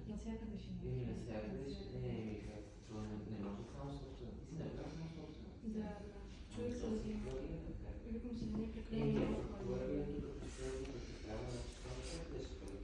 Навсякъде ще има. Навсякъде ще не е, това не може само собствено. Ти си направил само собствено. Да. Човек се да викам си да не прекалено. Първието да постави да се трябва на числото, да ще бъде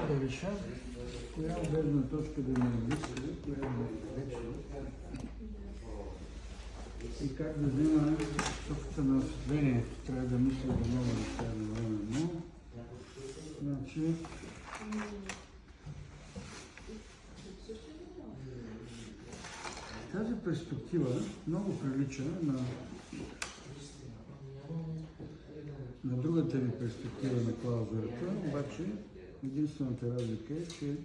да решат коя гледна точка да ме изисква, коя да ме вече и как да взема собствено осветлението. Трябва да мисля за много неща едновременно. Значи, тази перспектива много прилича на другата ви перспектива на клаузурата, обаче единствената разлика е, че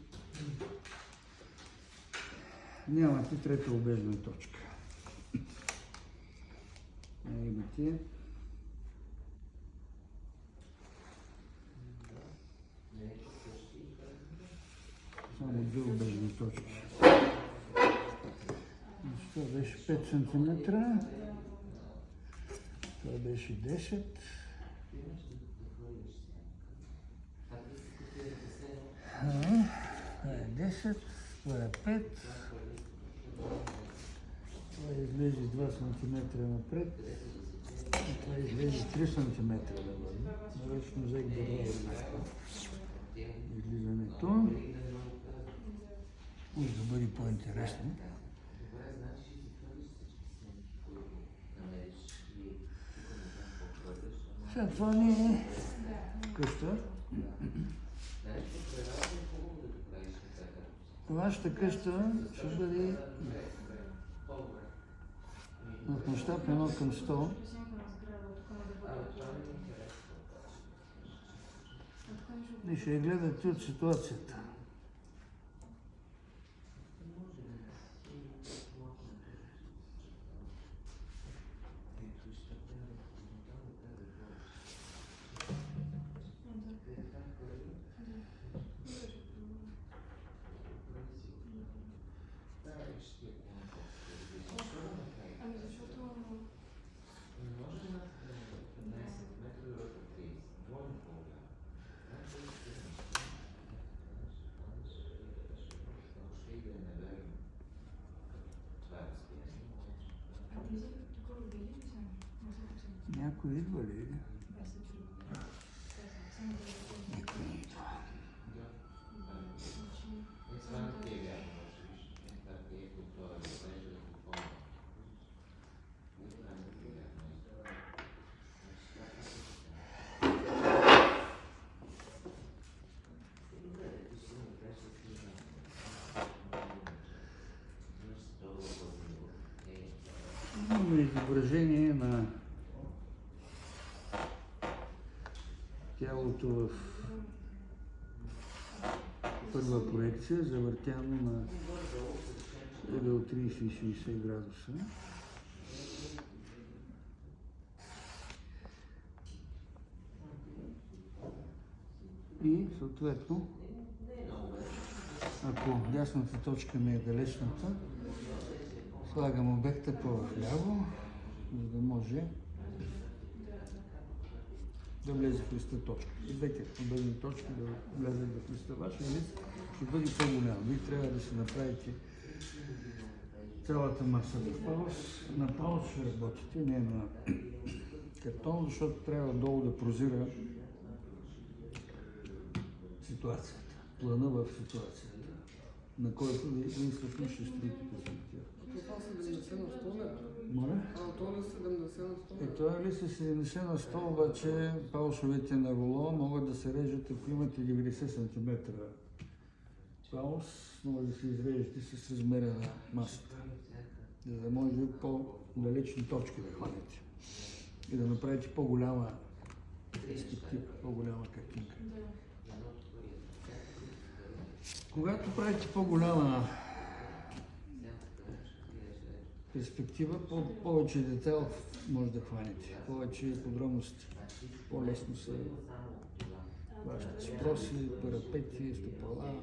нямате трета обежна точка. Имате само две обежни точки. Това беше 5 см, това беше 10. Това е 10, това е 5. Това излезе 2 см напред и това излезе 3 см навън. Нарочно взех добре излизането. Може да бъде по-интересно. Сега това не е къща. Вашата къща ще бъде в мащаб 1:100. И ще я гледате от ситуацията. Някой идва ли? Никой не идва. Имаме изображение на тялото в първа проекция, завъртяно на ъгъл 30 и 60 градуса. И съответно, ако дясната точка ми е далечната, слагам обекта по-вляво, за да може да влезе в листа точка. И двете обедни точки да влезат в листа. Вашия лист ще бъде по-голям. Вие трябва да си направите цялата маса в паус. На паус ще работите, не на картон, защото трябва долу да прозира ситуацията, плана в ситуацията, на който вие също ще строите перспектива. Това 70 на 100 метра. Моля? Това ли 70 на 100 метра? Това ли са 70 на 100, обаче паусовете на руло могат да се режат, ако имате 90 см паус, може да се изрежете с размера на масата, за да може по-далечни точки да хванете и да направите по-голяма перспектива, по-голяма картинка. Когато правите по-голяма перспектива, повече детайл може да хванете, повече подробности, по-лесно се хващат. Спроси, парапети, стъпала,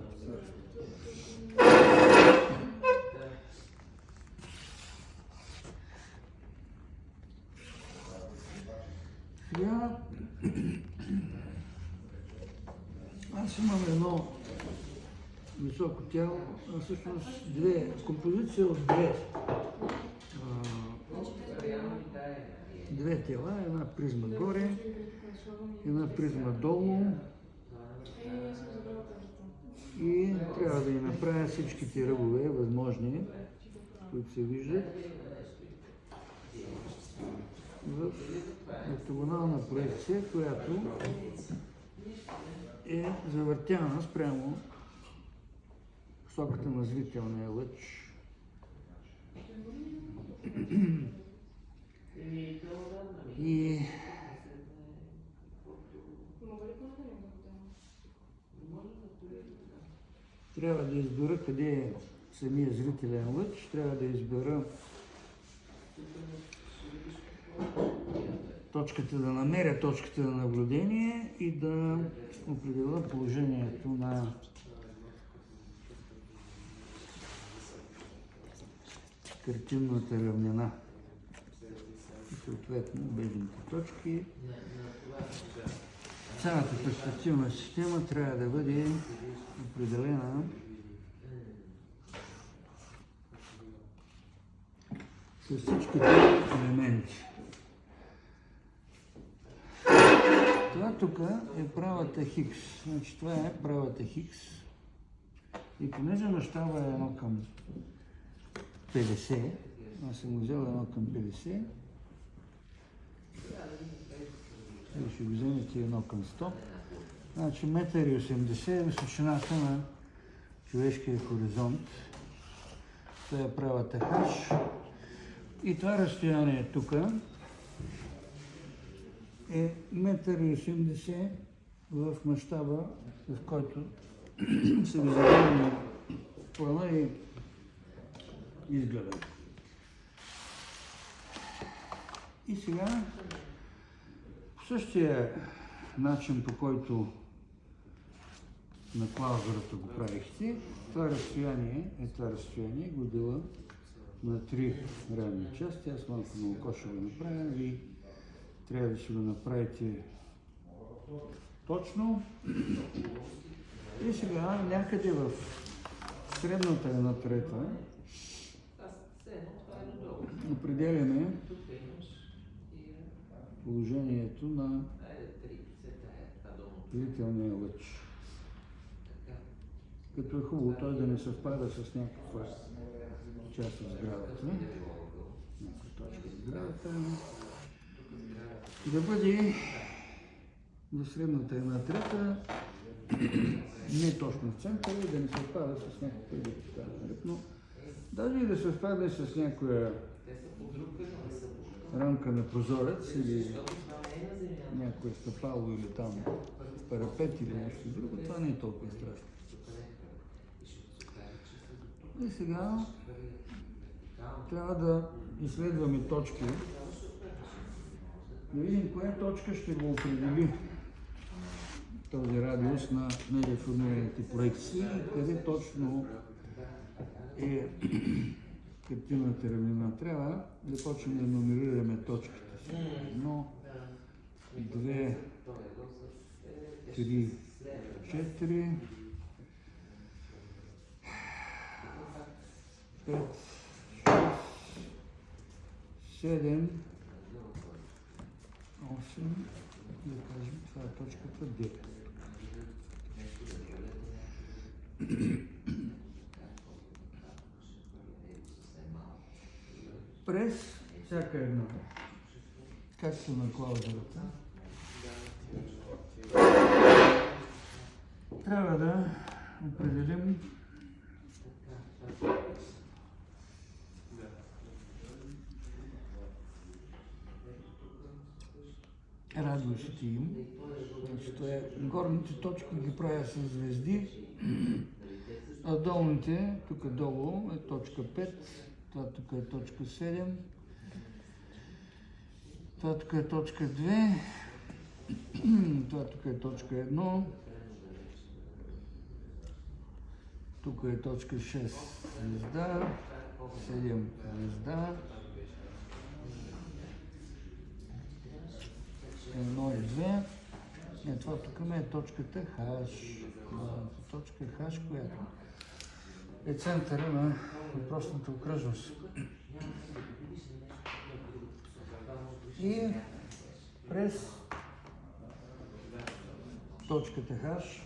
Сега аз имам едно високо тяло, всъщност композиция от две тела, една призма горе, една призма долу и трябва да я направя всичките ръбове възможни, които се виждат в ортогонална проекция, която е завъртяна спрямо посоката на зрителния лъч. И трябва да избера къде е самия зрителен лъч, трябва да избера точката, да намеря точката на наблюдение и да определя положението на картинната равнина. И съответно бежните точки. Цялата перспективна система трябва да бъде определена с всичките елементи. Това тук е правата Хикс. Значи това е правата Хикс. И понеже мащаба е 1 към 50, аз съм взел 1 към 50, и ще го вземете 1 към 100. Значи 1,80 м е височината на човешкия хоризонт. Това е правата Хаш. И това разстояние тук е 1,80 м в мащаба, в който се визуализира плана и изгледа. И сега същия начин, по който на клаузурата го правихте, това разстояние го дела на 3 равни части. Аз малко много ще го направя. Вие трябва да си го направите точно. И сега някъде в средната 1/3 определяме положението на зрителния лъч. Като е хубаво той да не съвпада с някаква част от сградата, някаква точка от сградата, и да бъде за средната 1/3, не точно в центъра, и да не съвпада с някаква идея. Но даже и да съвпада с някоя рамка на прозорец или някое стъпало или там парапет или нещо друго, това не е толкова страшно. И сега трябва да изследваме точки, да видим коя точка ще го определи този радиус на недеформираните проекции и къде точно е картинната равнина. Трябва да почнем да номерираме точките си. 1, 2, 3, 4, 5, 6, 7, 8, да кажем, това е точката 9. През всяка една, както на клаузурата, трябва да определим радиусите им. Значи, горните точки ги правя с звезди, а долните, тук долу е точка 5, това тук е точка 7, това тук е точка 2, това тук е точка 1, Тук е точка 6 звезда, 7 звезда, 1 и 2. Това тук е точката Хаш. Точка Хаш, която е центъра на въпросната окръжност. И през точката Хаш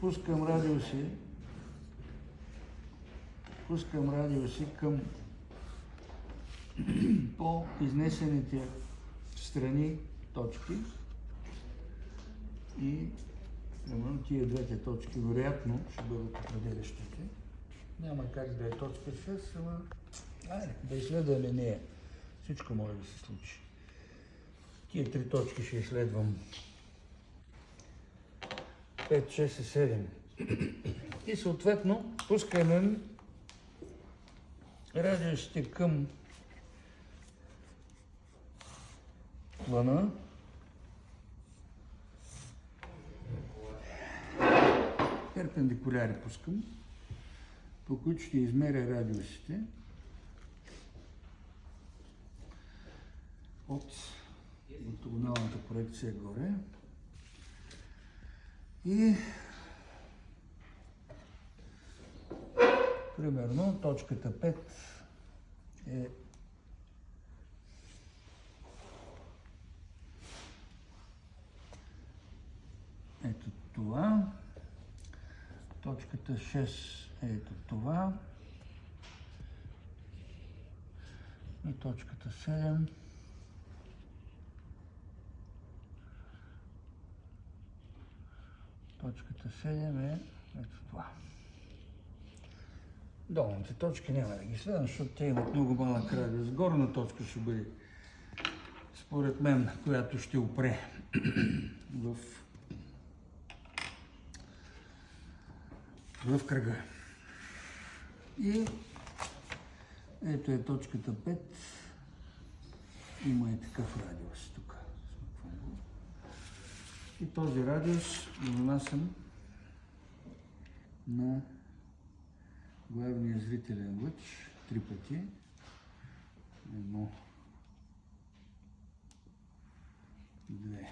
пускам радиуси към по-изнесените страни точки и примерно тия двете точки вероятно ще бъдат определящите. Няма как да е точка 6, ама да изследваме нея. Всичко може да се случи. Тия три точки ще изследвам. 5, 6 и 7. И съответно пускаме радиусите към плана. Перпендикуляри пускам, по които ще измеря радиусите от ортогоналната проекция горе. И примерно точката 5 е ето това, точката 6 е ето това и точката 7 е ето това. Долните точки няма да ги следвам, защото те имат много малък радиус. Горна точка ще бъде, според мен, която ще опре в кръга. И ето е точката 5. Има и такъв радиус тук. И този радиус го нанасям на главния зрителен лъч 3 пъти. 1, 2,